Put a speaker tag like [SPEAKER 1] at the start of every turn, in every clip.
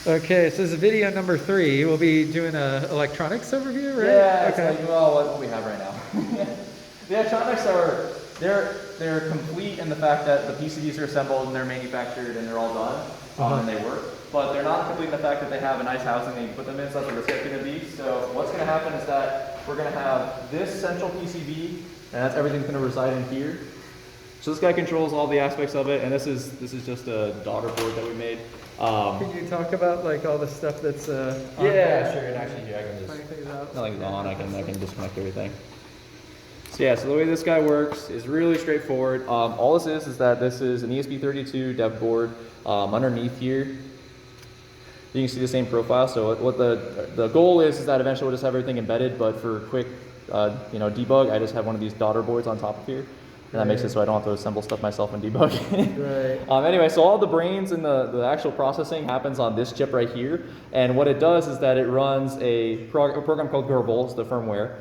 [SPEAKER 1] Okay, so this is video number 3. We'll be doing a electronics overview, right?
[SPEAKER 2] Yeah,
[SPEAKER 1] Okay.
[SPEAKER 2] it's like, well, what we have right now. The electronics are, they're complete in the fact that the PCBs are assembled and they're manufactured and they're all done, and they work. But they're not complete in the fact that they have a nice housing that you put them in, so that's what it's going to be. So what's going to happen is that we're going to have this central PCB, and that's everything's going to reside in here. So this guy controls all the aspects of it, and this is just a daughter board that we made.
[SPEAKER 1] Can you talk about like all the stuff that's on
[SPEAKER 2] yeah, sure. And actually, here I can
[SPEAKER 1] Find things out.
[SPEAKER 2] nothing's on. I can disconnect everything. So yeah, so the way this guy works is really straightforward. All this is that this is an ESP32 dev board. Underneath here, you can see the same profile. So what the goal is that eventually we'll just have everything embedded. But for quick, debug, I just have one of these daughter boards on top of here. And that makes it so I don't have to assemble stuff myself and debug.
[SPEAKER 1] Right.
[SPEAKER 2] Anyway, so all the brains and the actual processing happens on this chip right here. And what it does is that it runs a program called Gerbil, it's the firmware.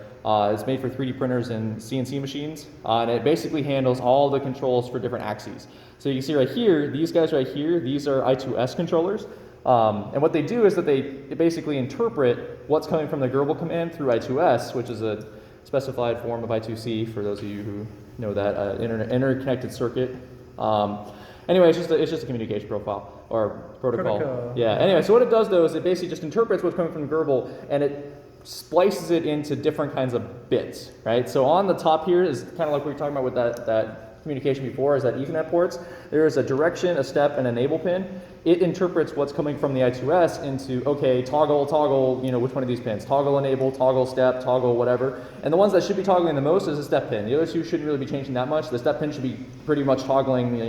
[SPEAKER 2] It's made for 3D printers and CNC machines. And it basically handles all the controls for different axes. So you can see right here, these guys right here, these are I2S controllers. And what they do is that they basically interpret what's coming from the Gerbil command through I2S, which is a specified form of I2C for those of you who know that interconnected circuit. Anyway, it's just a communication profile or protocol. Yeah. Anyway, so what it does though is it basically just interprets what's coming from Gerbil and it splices it into different kinds of bits, right? So on the top here is kind of like we were talking about with that communication before, is that Ethernet ports. There is a direction, a step, and enable pin. It interprets what's coming from the I2S into, okay, toggle, which one of these pins? Toggle enable, toggle step, toggle whatever. And the ones that should be toggling the most is the step pin. The other two shouldn't really be changing that much. The step pin should be pretty much toggling,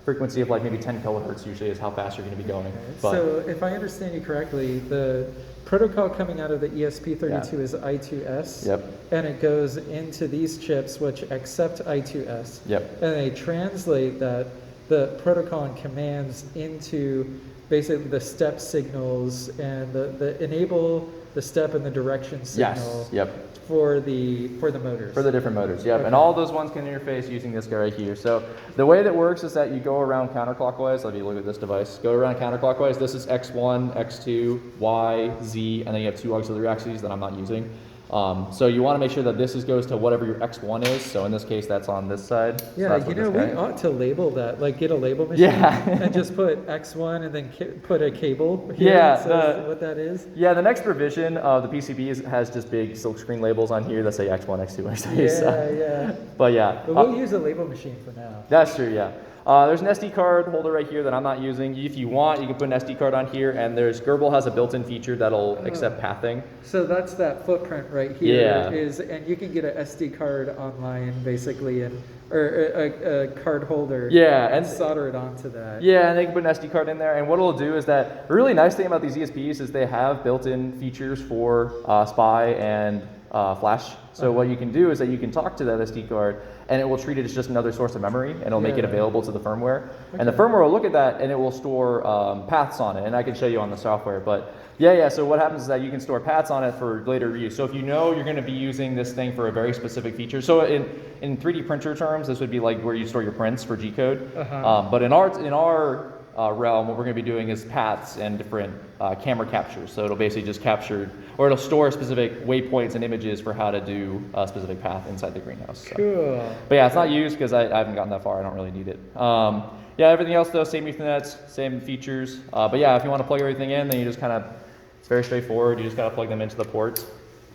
[SPEAKER 2] frequency of like maybe 10 kilohertz usually is how fast you're going to be going.
[SPEAKER 1] Okay. So if I understand you correctly, the protocol coming out of the ESP32 is I2S.
[SPEAKER 2] Yep.
[SPEAKER 1] And it goes into these chips which accept I2S.
[SPEAKER 2] Yep.
[SPEAKER 1] And they translate the protocol and commands into basically the step signals and the enable, the step, and the direction signal.
[SPEAKER 2] Yes. Yep.
[SPEAKER 1] For the motors. For
[SPEAKER 2] the different motors, yep. Okay. And all those ones can interface using this guy right here. So the way that works is that you go around counterclockwise. Let me look at this device. Go around counterclockwise. This is X1, X2, Y, Z, and then you have 2 auxiliary axes that I'm not using. So you want to make sure that this goes to whatever your X1 is. So in this case, that's on this side.
[SPEAKER 1] Yeah,
[SPEAKER 2] so
[SPEAKER 1] we ought to label that, like get a label machine and just put X1 and then put a cable here that says what that is.
[SPEAKER 2] Yeah, the next revision of the PCB has just big silkscreen labels on here that say X1, X2, X3.
[SPEAKER 1] Yeah.
[SPEAKER 2] But yeah.
[SPEAKER 1] But we'll use a label machine for now.
[SPEAKER 2] That's true, yeah. There's an SD card holder right here that I'm not using. If you want, you can put an SD card on here, and Gerbil has a built-in feature that'll accept pathing.
[SPEAKER 1] So that's that footprint right here.
[SPEAKER 2] Yeah.
[SPEAKER 1] And you can get an SD card online, basically, or a card holder.
[SPEAKER 2] Yeah,
[SPEAKER 1] and solder it onto that.
[SPEAKER 2] Yeah, and they can put an SD card in there. And what it'll do is that the really nice thing about these ESPs is they have built-in features for SPI and flash. So what you can do is that you can talk to that SD card and it will treat it as just another source of memory and it'll make it available to the firmware. Okay. And the firmware will look at that and it will store paths on it. And I can show you on the software. But yeah, so what happens is that you can store paths on it for later use. So if you know you're going to be using this thing for a very specific feature. So in 3D printer terms, this would be like where you store your prints for G-code. But in our realm, what we're going to be doing is paths and different camera captures. So it'll basically just capture, or it'll store specific waypoints and images for how to do a specific path inside the greenhouse. So.
[SPEAKER 1] Cool.
[SPEAKER 2] But yeah, it's not used because I haven't gotten that far. I don't really need it. Yeah, everything else though, same Ethernets, same features. But yeah, if you want to plug everything in, then you just kind of, it's very straightforward. You just got to plug them into the ports.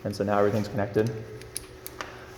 [SPEAKER 2] And so now everything's connected.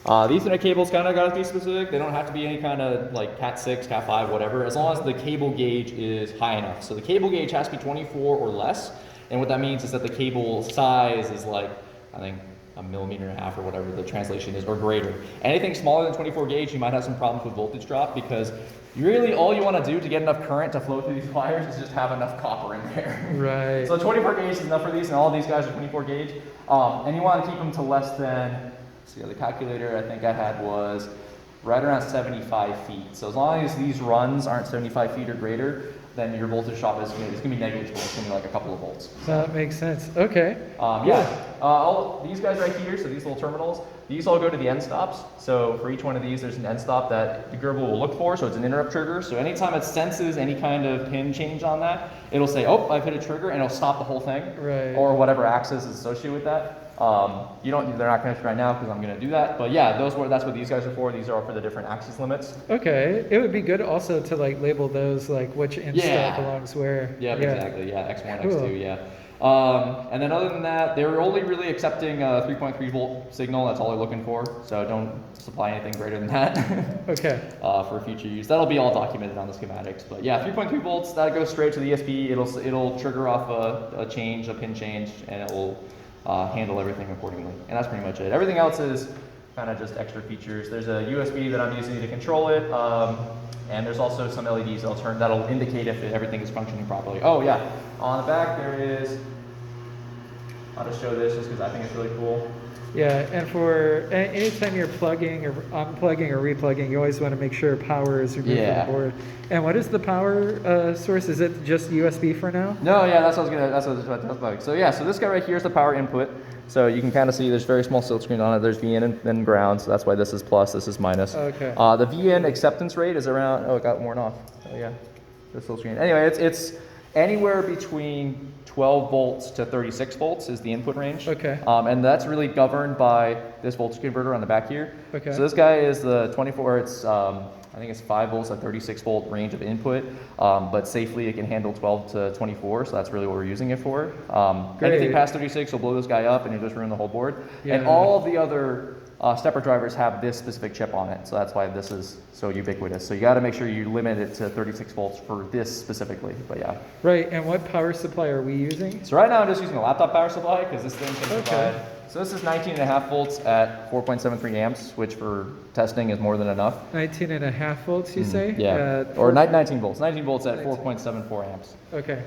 [SPEAKER 2] The Ethernet cables kind of got to be specific. They don't have to be any kind of like Cat 6, Cat 5, whatever, as long as the cable gauge is high enough. So the cable gauge has to be 24 or less. And what that means is that the cable size is like, I think, 1.5 millimeters or whatever the translation is, or greater. Anything smaller than 24 gauge, you might have some problems with voltage drop because really all you want to do to get enough current to flow through these wires is just have enough copper in there.
[SPEAKER 1] Right.
[SPEAKER 2] So 24 gauge is enough for these, and all of these guys are 24 gauge. And you want to keep them to less than, the calculator I think I had was right around 75 feet. So as long as these runs aren't 75 feet or greater, then your voltage drop is going to be negligible. It's going to be like a couple of volts.
[SPEAKER 1] That makes sense. Okay.
[SPEAKER 2] All these guys right here, so these little terminals, These all go to the end stops. So for each one of these, there's an end stop that the Gerbil will look for. So it's an interrupt trigger. So anytime it senses any kind of pin change on that, it'll say, oh, I've hit a trigger, and it'll stop the whole thing.
[SPEAKER 1] Right.
[SPEAKER 2] Or whatever axis is associated with that. They're not connected right now because I'm going to do that. But yeah, that's what these guys are for. These are for the different axis limits.
[SPEAKER 1] Okay. It would be good also to like label those, like which end stop belongs where.
[SPEAKER 2] Yeah, exactly. Yeah, X1,
[SPEAKER 1] cool.
[SPEAKER 2] X2, yeah. And then other than that, they're only really accepting a 3.3 volt signal. That's all they're looking for. So don't supply anything greater than that.
[SPEAKER 1] Okay.
[SPEAKER 2] For future use. That'll be all documented on the schematics. But yeah, 3.3 volts, that goes straight to the ESP. It'll trigger off a pin change, and it will handle everything accordingly. And that's pretty much it. Everything else is kind of just extra features. There's a USB that I'm using to control it. And there's also some LEDs that'll indicate if everything is functioning properly. Oh yeah, on the back there is, I'll just show this just because I think it's really cool.
[SPEAKER 1] Yeah, and for anytime you're plugging or unplugging or replugging, you always want to make sure power is removed from the board. And what is the power source? Is it just USB for now?
[SPEAKER 2] No, yeah, that's what I was about to talk about. So yeah, so this guy right here is the power input. So you can kind of see there's very small silk screen on it. There's VN and then ground, so that's why this is plus, this is minus.
[SPEAKER 1] Okay.
[SPEAKER 2] The VN acceptance rate is around, it got worn off. Oh yeah, the silk screen. Anyway, it's anywhere between 12 volts to 36 volts is the input range.
[SPEAKER 1] Okay.
[SPEAKER 2] And that's really governed by this voltage converter on the back here.
[SPEAKER 1] Okay.
[SPEAKER 2] So this guy is the 24, I think it's 5 volts at 36 volt range of input, but safely it can handle 12 to 24, so that's really what we're using it for. Anything past 36 will blow this guy up and you'll just ruin the whole board.
[SPEAKER 1] Yeah.
[SPEAKER 2] And all of the other stepper drivers have this specific chip on it, so that's why this is so ubiquitous. So you got to make sure you limit it to 36 volts for this specifically, but yeah.
[SPEAKER 1] Right, and what power supply are we using?
[SPEAKER 2] So right now I'm just using a laptop power supply because this thing can provide. So this is 19.5 volts at 4.73 amps, which for testing is more than enough.
[SPEAKER 1] 19.5 volts, you say?
[SPEAKER 2] Yeah, or 19 volts. 19 volts at 4.74 amps.
[SPEAKER 1] Okay.